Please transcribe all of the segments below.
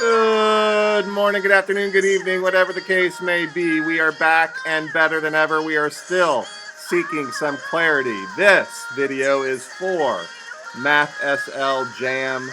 Good morning, good afternoon, good evening, whatever the case may be. We are back and better than ever. We are still seeking some clarity. This video is for Math SL Jam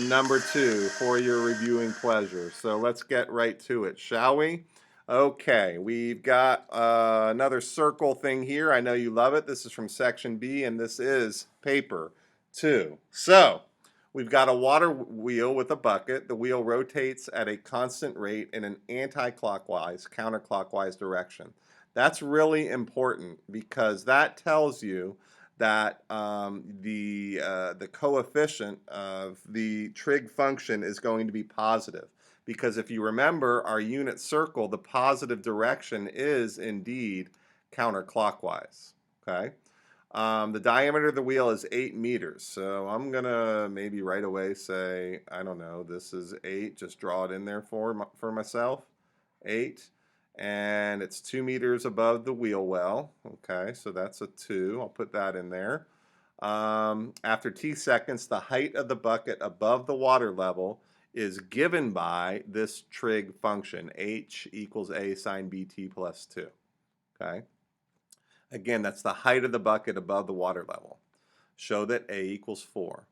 number 2 for your reviewing pleasure. So let's get right to it, shall we? Okay, we've got another circle thing here. I know you love it. This is from section B, and this is paper 2. So we've got a water wheel with a bucket. The wheel rotates at a constant rate in an anti-clockwise, counterclockwise direction. That's really important because that tells you that the coefficient of the trig function is going to be positive. Because if you remember our unit circle, the positive direction is indeed counterclockwise. Okay. The diameter of the wheel is 8 meters. So I'm going to maybe right away say, I don't know, this is 8. Just draw it in there for myself. 8. And it's 2 meters above the wheel well. Okay, so that's a 2. I'll put that in there. After t seconds, the height of the bucket above the water level is given by this trig function, h equals a sine bt plus 2. Okay. Again, that's the height of the bucket above the water level. Show that a equals 4.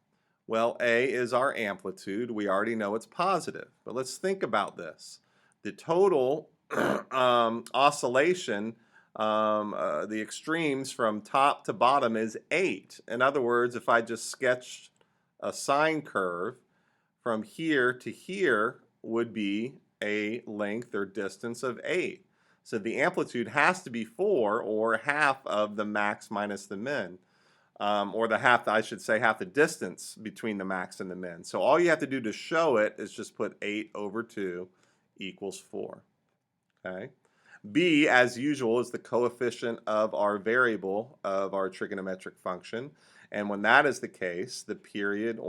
Well, a is our amplitude. We already know it's positive. But let's think about this. The total oscillation, the extremes from top to bottom is 8. In other words, if I just sketched a sine curve from here to here would be a length or distance of 8. So the amplitude has to be 4, or half of the max minus the min. Or the half, I should say, half the distance between the max and the min. So all you have to do to show it is just put 8 over 2 equals 4. Okay. B, as usual, is the coefficient of our variable of our trigonometric function. And when that is the case, the period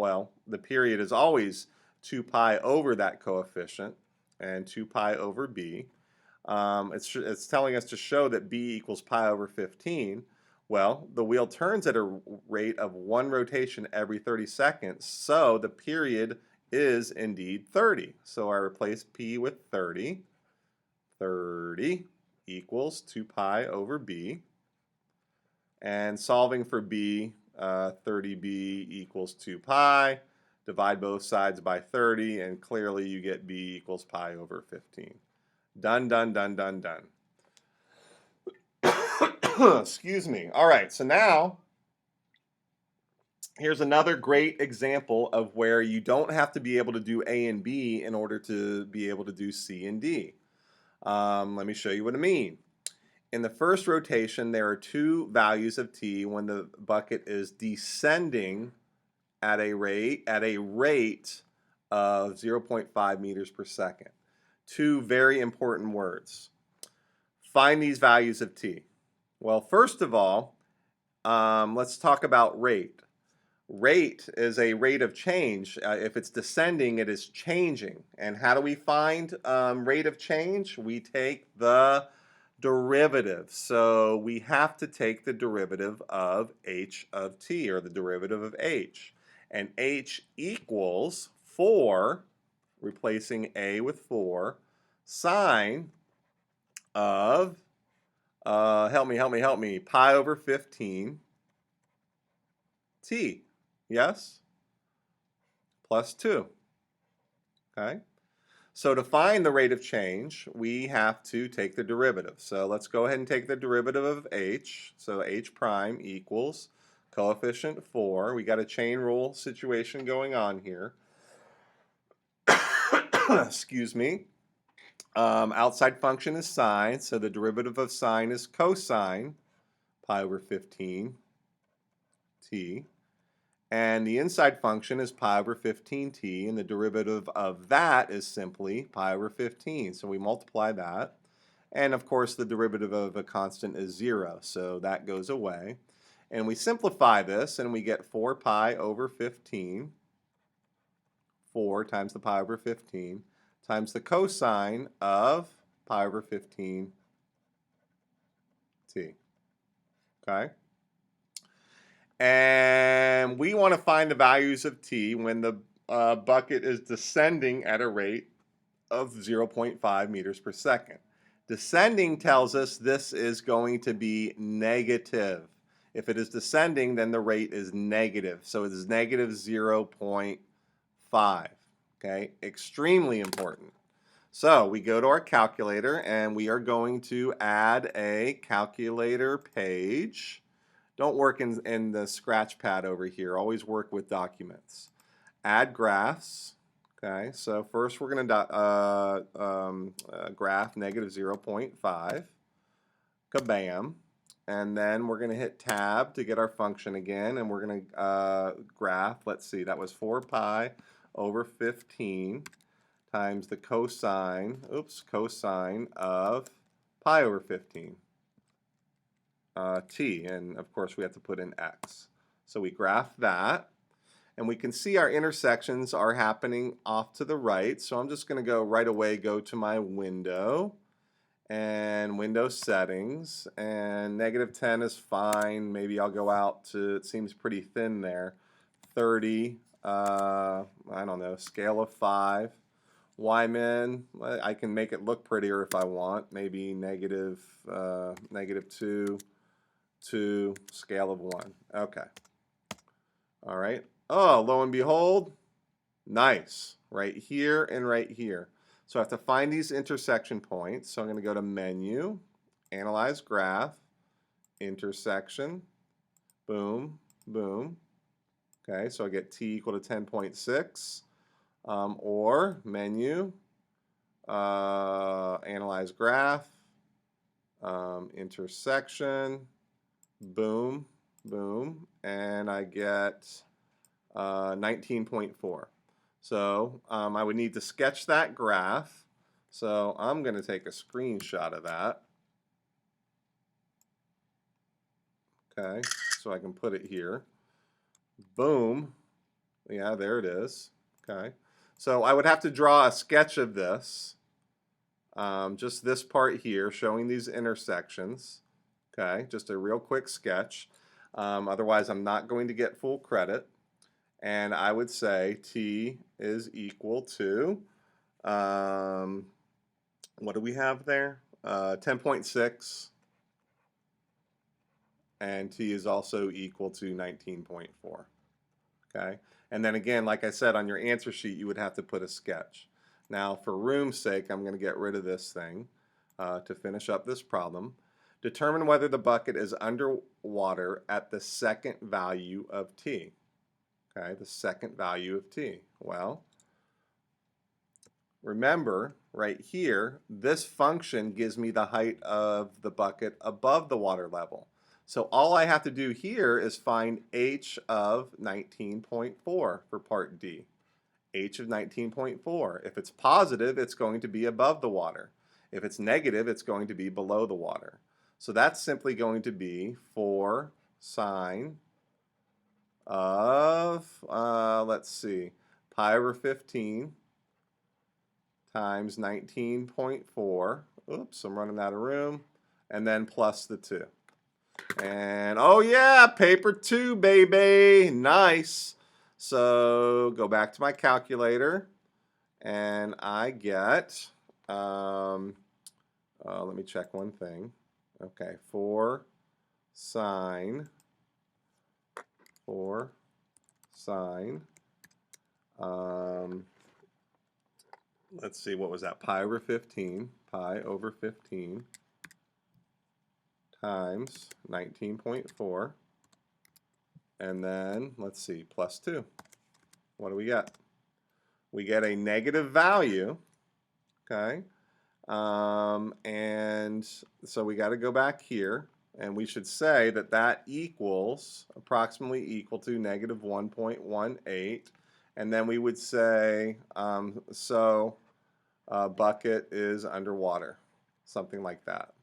is always 2 pi over that coefficient and 2 pi over b. It's telling us to show that b equals pi over 15. Well, the wheel turns at a rate of 1 rotation every 30 seconds, so the period is indeed 30. So I replace p with 30. 30 equals 2 pi over b. And solving for b, 30b equals 2 pi. Divide both sides by 30, and clearly you get b equals pi over 15. Done, done, done, done, done. Excuse me. All right, so now here's another great example of where you don't have to be able to do A and B in order to be able to do C and D. Let me show you what I mean. In the first rotation, there are 2 values of t when the bucket is descending at a rate of 0.5 meters per second. 2 very important words. Find these values of t. Well, first of all, let's talk about rate. Rate is a rate of change. If it's descending, it is changing. And how do we find rate of change? We take the derivative. So we have to take the derivative of h of t, or the derivative of h. And h equals 4, replacing a with 4, sine of, help me, pi over 15 t. Yes? Plus 2. Okay? So to find the rate of change, we have to take the derivative. So let's go ahead and take the derivative of h. So h prime equals coefficient 4. We got a chain rule situation going on here. Excuse me. Outside function is sine, so the derivative of sine is cosine pi over 15 t. And the inside function is pi over 15t, and the derivative of that is simply pi over 15. So we multiply that. And of course, the derivative of a constant is 0, so that goes away. And we simplify this, and we get 4 pi over 15, 4 times the pi over 15, times the cosine of pi over 15t. Okay? And we want to find the values of t when the bucket is descending at a rate of 0.5 meters per second. Descending tells us this is going to be negative. If it is descending, then the rate is negative. So it is negative 0.5. Okay, extremely important. So we go to our calculator and we are going to add a calculator page. Don't work in the scratch pad over here. Always work with documents. Add graphs. Okay, so first we're going to graph negative 0.5. Kabam. And then we're going to hit tab to get our function again. And we're going to graph, let's see, that was 4 pi over 15 times the cosine of pi over 15. T, and of course we have to put in x. So we graph that. And we can see our intersections are happening off to the right. So I'm just going to go right away, go to my window and window settings. And negative 10 is fine. Maybe I'll go out to, it seems pretty thin there, 30. I don't know, scale of 5. Y-min, I can make it look prettier if I want. Maybe negative 2, scale of 1. Okay. All right. Oh, lo and behold, nice. Right here and right here. So I have to find these intersection points. So I'm going to go to Menu, Analyze Graph, Intersection, boom, boom. Okay, so I get t equal to 10.6. Or Menu, Analyze Graph, Intersection, boom, boom, and I get 19.4. So I would need to sketch that graph. So I'm going to take a screenshot of that. Okay, so I can put it here. Boom. Yeah, there it is. Okay. So I would have to draw a sketch of this. Just this part here showing these intersections. Okay, just a real quick sketch. Otherwise, I'm not going to get full credit. And I would say t is equal to, what do we have there? 10.6. And t is also equal to 19.4. Okay, and then again, like I said, on your answer sheet, you would have to put a sketch. Now, for room's sake, I'm going to get rid of this thing to finish up this problem. Determine whether the bucket is underwater at the second value of t. Okay, the second value of t. Well, remember, right here, this function gives me the height of the bucket above the water level. So all I have to do here is find h of 19.4 for part D. H of 19.4. If it's positive, it's going to be above the water. If it's negative, it's going to be below the water. So that's simply going to be 4 sine of, let's see, pi over 15 times 19.4. Oops, I'm running out of room. And then plus the 2. And oh yeah, paper 2, baby. Nice. So go back to my calculator and I get, let me check one thing. Okay, 4 sine, let's see, what was that? Pi over 15 times 19.4, and then let's see, plus 2. What do we get? We get a negative value, okay, and so we got to go back here, and we should say that that equals, approximately equal to negative 1.18, and then we would say, bucket is underwater, something like that.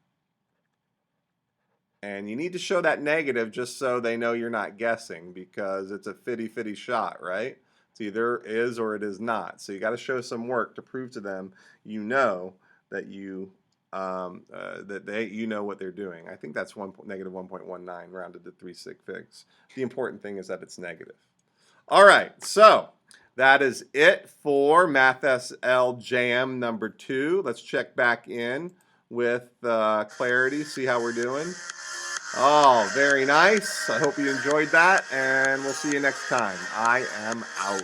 And you need to show that negative just so they know you're not guessing, because it's a fitty shot, right? It's either is or it is not. So you got to show some work to prove to them you know that you know what they're doing. I think that's negative 1.19 rounded to 3 sig figs. The important thing is that it's negative. All right, so That is it for MathSL Jam number 2. Let's check back in with Clarity, see how we're doing. Oh, very nice. I hope you enjoyed that, and we'll see you next time. I am out.